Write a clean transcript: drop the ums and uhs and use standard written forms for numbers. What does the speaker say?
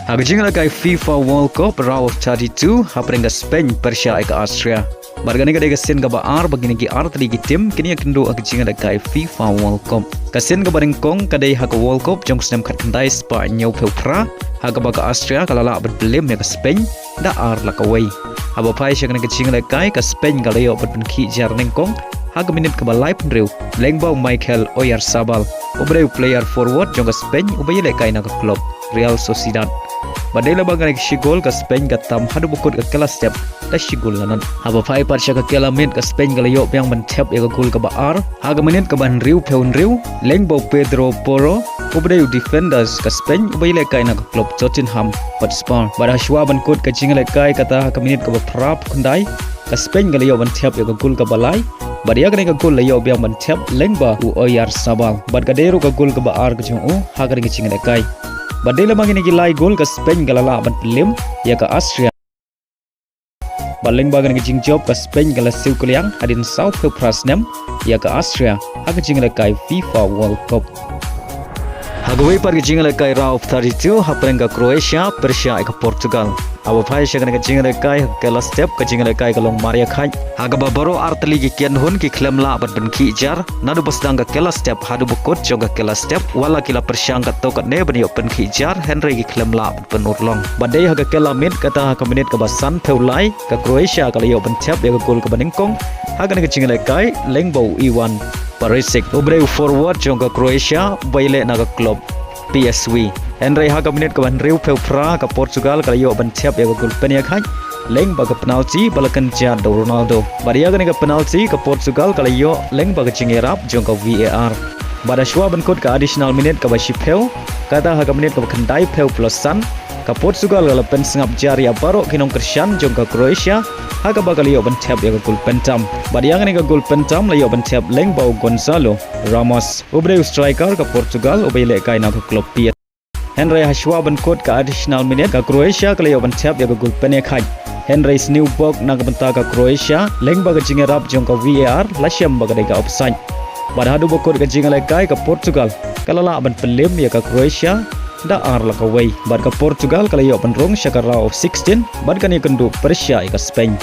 Agajing lagai FIFA World Cup round of 32 hapring ke Spain Persia ke Austria. Bargani ke sen ke baar begini ke art lagi tim kini akan do agajing lagai FIFA World Cup. Kasen ke baringkong kadai hak World Cup jong Snem katandai Spanyol pelpra hak ke Austria kalala berbelem ya ke Spain da ar lakawai. Haba pai syakna agajing lagai ke Spain kalayo berbenki jarnengkong hak minit ke balai penriu Lyngba Michael Oyarzabal obreu player forward jong ke Spain ubayi lagai nak klub Real Sociedad. Badai labangan ke Shigol ke Spain gatam hadu bukut ke kelas step dah Shigol lanan. Haba pai parsha ke kelamin ke Spain galayok yang mentep ya ke gol ke baar. Haga menit ke ban riu peun riu. Lyngba Pedro Porro ubdeu defenders ke Spain ubai lekai nak klub Tottenham Hotspur. Bada shwa ban kut ke jingal lekai kata ke menit ke prap kundai ke Spain galayok mentep ya ke gol ke balai. Badia kena ke gol layok yang mentep Lyngba Oyarzabal. Bad kaderu ke gol ke baar ke jong haga ke jingal lekai. Badai lemang ini gilai gol ke Spain galala ban pelim ya ke Austria. Baling bagan ke jing job ke Spain gala Siewkylliang Hadien South ke Snem ya ke Austria. Hak jing lekai FIFA World Cup. Hagway par ke jing lekai round of 32 hapeng ke Croatia Persia ke Portugal. Aba pai syakna ke jing lekai ke last step ke jing lekai ke long Maria khai. Hagaba baro artli ke kian hun ki klem la bat ben ki jar nadu pasdang ke last step hadu bukut joga ke last step wala kila persyang ka tokat ne bani open ki jar Henry ki klem la ben urlong. Badai haga ke lamit kata ke menit ke basan teulai ke Croatia kala yo ben tap ya ke gol ke baningkong. Haga ne ke jing lekai Lyngba Iwan Perisic obreu forward joga Croatia baile na ke klub PSV. Henry haga menit ke ban riu pra ke Portugal kala yo ban tap ya ke gol penia khai. Lyngba ke penalti balakan jado Ronaldo. Badia ke penalti ke Portugal kala yo Lyngba ke jingerap jongka VAR. Bada shwa ban kut ke additional minute ke basipeu kata haga menit ke kendai peu plusan ke Portugal kala pen sengap jari abaro kinong Christian jongka Croatia haga bakal yo ban tap ya ke gol pentam. Badia ke gol pentam la yo ban tap Lyngba Gonzalo Ramos obreu striker ke Portugal obei lekai na ke klub Piet. Henry Hashwa ban kut ke additional minute ke Croatia kala yo ban tap ya ke gol penia khai. Henry Snewberg nak benta ke Croatia Lyngba ke jingerap jongka VAR lasyam bagadai ke offside. Pada hadu bokut ke jingalekai ke Portugal kalala ban pelim ya ke Croatia da ar la kawai bad ke Portugal kala yo ban rong syakara of 16 bad kan ya kendu Persia ke Spain.